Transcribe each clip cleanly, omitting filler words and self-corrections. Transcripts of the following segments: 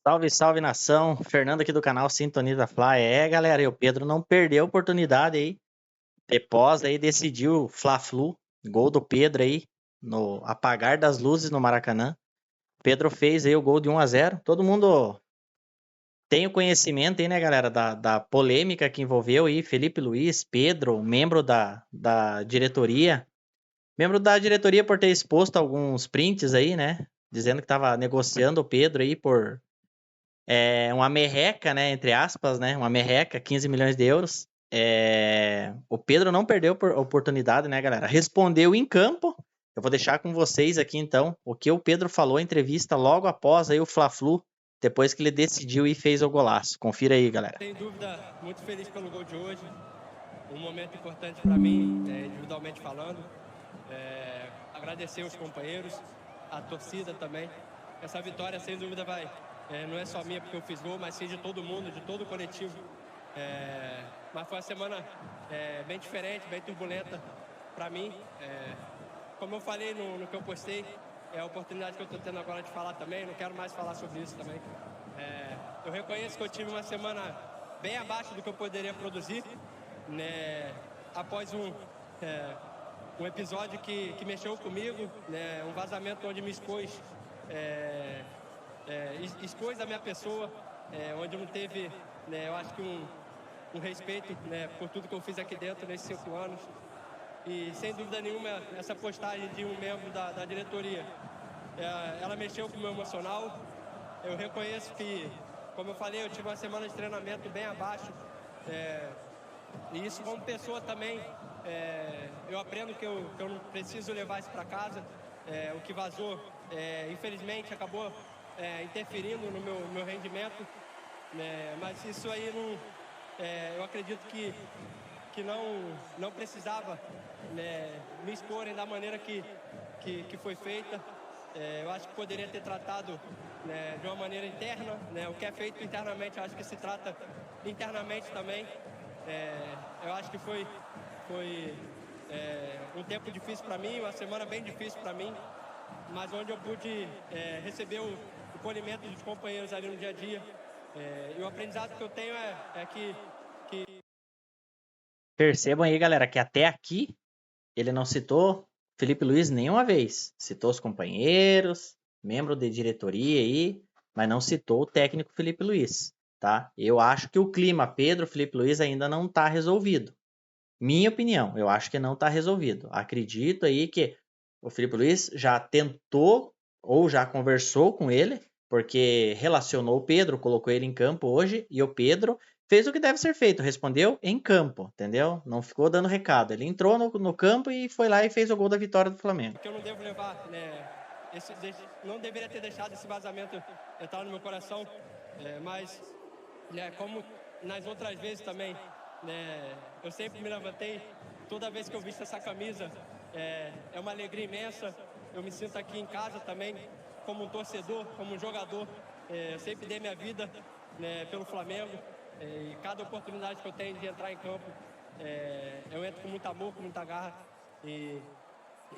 Salve, salve nação. Fernando aqui do canal Sintoniza Fla. Galera, e o Pedro não perdeu a oportunidade aí. Depois aí decidiu Fla-Flu. Gol do Pedro aí no apagar das luzes no Maracanã. Pedro fez aí o gol de 1-0. Todo mundo tem o conhecimento aí, né, galera, da polêmica que envolveu aí Felipe Luiz, Pedro, membro da diretoria. Membro da diretoria por ter exposto alguns prints aí, né? Dizendo que estava negociando o Pedro aí por uma merreca, né, entre aspas, né, uma merreca, 15 milhões de euros. O Pedro não perdeu a oportunidade, né, galera? Respondeu em campo. Eu vou deixar com vocês aqui, então, o que o Pedro falou em entrevista logo após aí o Fla-Flu, depois que ele decidiu e fez o golaço. Confira aí, galera. Sem dúvida, muito feliz pelo gol de hoje. Um momento importante para mim, individualmente falando. Agradecer os companheiros, a torcida também. Essa vitória, sem dúvida, não é só minha porque eu fiz gol, mas sim de todo mundo, de todo o coletivo. Mas foi uma semana bem diferente, bem turbulenta para mim. Como eu falei no que eu postei, é a oportunidade que eu estou tendo agora de falar também. Não quero mais falar sobre isso também. Eu reconheço que eu tive uma semana bem abaixo do que eu poderia produzir, né, após um episódio que mexeu comigo, né, um vazamento onde me expôs, expôs a minha pessoa, onde não teve, né, eu acho que um respeito, né, por tudo que eu fiz aqui dentro nesses 5 anos. E sem dúvida nenhuma, essa postagem de um membro da diretoria, ela mexeu com o meu emocional. Eu reconheço que, como eu falei, eu tive uma semana de treinamento bem abaixo. E isso como pessoa também, eu aprendo que eu não preciso levar isso para casa. O que vazou, infelizmente, acabou interferindo no meu rendimento. Mas isso aí eu acredito que não precisava, né, me exporem da maneira que foi feita. Eu acho que poderia ter tratado, né, de uma maneira interna, né, o que é feito internamente, eu acho que se trata internamente também. Eu acho que foi um tempo difícil para mim, uma semana bem difícil para mim, mas onde eu pude receber o polimento dos companheiros ali no dia a dia. E o aprendizado que eu tenho é que Percebam aí, galera, que até aqui ele não citou Felipe Luiz nenhuma vez. Citou os companheiros, membro de diretoria aí, mas não citou o técnico Felipe Luiz, tá? Eu acho que o clima Pedro Felipe Luiz ainda não está resolvido. Minha opinião, eu acho que não está resolvido. Acredito aí que o Felipe Luiz já tentou ou já conversou com ele, porque relacionou o Pedro, colocou ele em campo hoje, e o Pedro fez o que deve ser feito, respondeu em campo, entendeu? Não ficou dando recado. Ele entrou no campo e foi lá e fez o gol da vitória do Flamengo. que eu não devo levar, né, não deveria ter deixado esse vazamento entrar no meu coração, mas, né, como nas outras vezes também, né, eu sempre me levantei, toda vez que eu visto essa camisa, é uma alegria imensa. Eu me sinto aqui em casa também, como um torcedor, como um jogador. Eu sempre dei minha vida, né, pelo Flamengo, e cada oportunidade que eu tenho de entrar em campo, eu entro com muito amor, com muita garra. E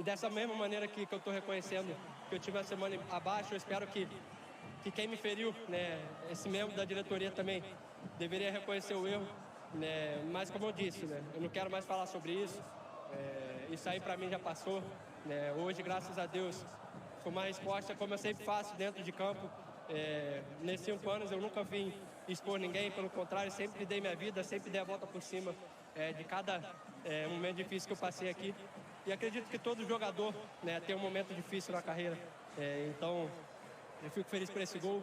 dessa mesma maneira que eu estou reconhecendo que eu tive a semana abaixo, eu espero que quem me feriu, né, esse membro da diretoria também deveria reconhecer o erro, né, mas como eu disse, né, eu não quero mais falar sobre isso. Isso aí para mim já passou, né. Hoje, graças a Deus, foi uma resposta como eu sempre faço dentro de campo. Nesses 5 anos eu nunca vim expor ninguém, pelo contrário, sempre dei minha vida, sempre dei a volta por cima de cada momento difícil que eu passei aqui. E acredito que todo jogador, né, tem um momento difícil na carreira. Então, eu fico feliz por esse gol,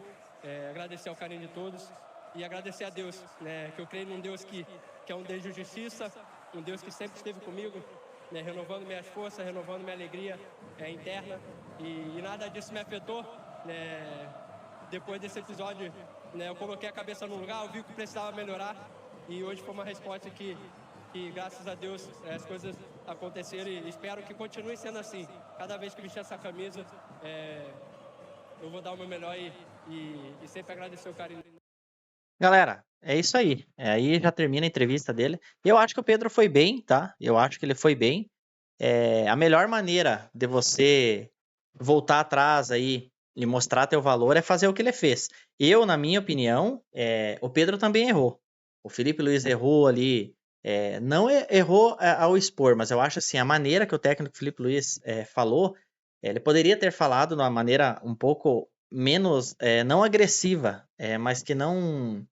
agradecer ao carinho de todos e agradecer a Deus, né, que eu creio num Deus que é um Deus de justiça, um Deus que sempre esteve comigo, né, renovando minhas forças, renovando minha alegria interna. E nada disso me afetou, né. Depois desse episódio, né, eu coloquei a cabeça no lugar, eu vi que precisava melhorar, e hoje foi uma resposta que graças a Deus as coisas aconteceram, e espero que continue sendo assim. Cada vez que vestir essa camisa, eu vou dar o meu melhor e sempre agradecer o carinho. Galera, é isso aí. Aí já termina a entrevista dele. Eu acho que o Pedro foi bem, tá? Eu acho que ele foi bem. A melhor maneira de você voltar atrás aí e mostrar teu valor é fazer o que ele fez. Eu, na minha opinião, o Pedro também errou. O Felipe Luiz errou ali, não errou ao expor, mas eu acho assim, a maneira que o técnico Felipe Luiz falou, ele poderia ter falado de uma maneira um pouco menos, não agressiva, mas que não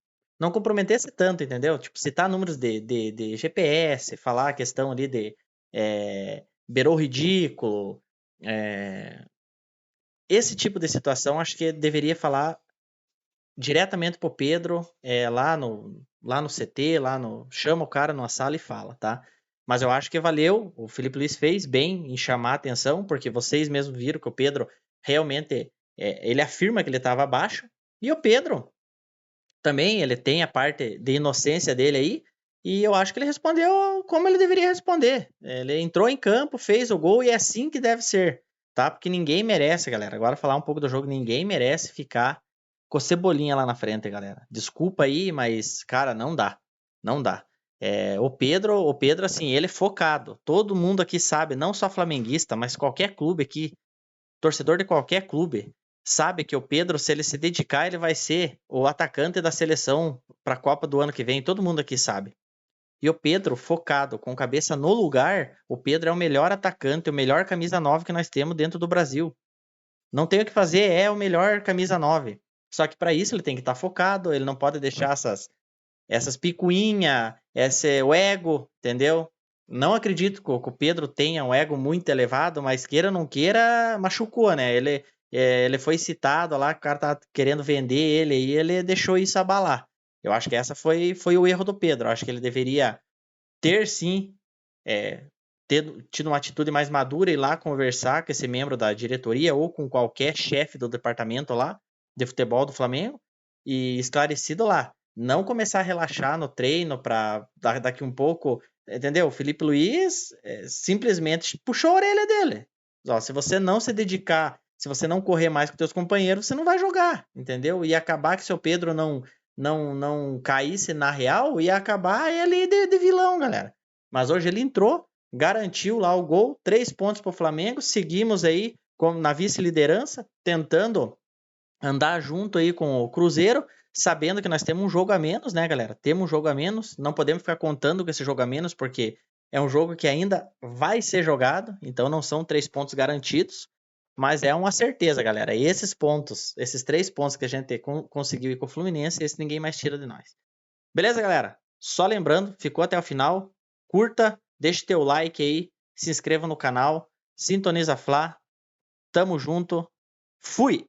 comprometesse tanto, entendeu? Tipo, citar números de GPS, falar a questão ali de beirou ridículo, esse tipo de situação acho que deveria falar diretamente pro Pedro, lá no CT, chama o cara numa sala e fala, tá? Mas eu acho que valeu, o Felipe Luiz fez bem em chamar a atenção, porque vocês mesmos viram que o Pedro realmente, ele afirma que ele estava abaixo, e o Pedro também, ele tem a parte de inocência dele aí, e eu acho que ele respondeu como ele deveria responder. Ele entrou em campo, fez o gol e é assim que deve ser, tá? Porque ninguém merece, galera. Agora falar um pouco do jogo, ninguém merece ficar com Cebolinha lá na frente, galera. Desculpa aí, mas cara, não dá. Não dá. O Pedro, assim, ele é focado. Todo mundo aqui sabe, não só flamenguista, mas qualquer clube aqui, torcedor de qualquer clube, sabe que o Pedro, se ele se dedicar, ele vai ser o atacante da seleção para a Copa do ano que vem. Todo mundo aqui sabe. E o Pedro, focado, com cabeça no lugar, o Pedro é o melhor atacante, o melhor camisa 9 que nós temos dentro do Brasil. Não tem o que fazer, é o melhor camisa 9. Só que para isso ele tem que estar focado, ele não pode deixar essas picuinhas, o ego, entendeu? Não acredito que o Pedro tenha um ego muito elevado, mas queira ou não queira, machucou, né? Ele foi citado lá, o cara tá querendo vender ele e ele deixou isso abalar. Eu acho que essa foi o erro do Pedro. Eu acho que ele deveria ter sim, tido uma atitude mais madura e ir lá conversar com esse membro da diretoria ou com qualquer chefe do departamento lá de futebol do Flamengo e esclarecido lá. Não começar a relaxar no treino para daqui um pouco, entendeu? O Felipe Luiz simplesmente puxou a orelha dele. Ó, se você não se dedicar, se você não correr mais com teus companheiros, você não vai jogar, entendeu? E acabar que seu Pedro não caísse na real, ia acabar ele de vilão, galera. Mas hoje ele entrou, garantiu lá o gol, 3 pontos para o Flamengo, seguimos aí na vice-liderança, tentando andar junto aí com o Cruzeiro, sabendo que nós temos um jogo a menos, né, galera? Temos um jogo a menos, não podemos ficar contando com esse jogo a menos, porque é um jogo que ainda vai ser jogado, então não são 3 pontos garantidos, mas é uma certeza, galera. Esses pontos, esses 3 pontos que a gente conseguiu ir com o Fluminense, esse ninguém mais tira de nós. Beleza, galera? Só lembrando, ficou até o final, curta, deixe teu like aí, se inscreva no canal, sintoniza Fla, tamo junto, fui!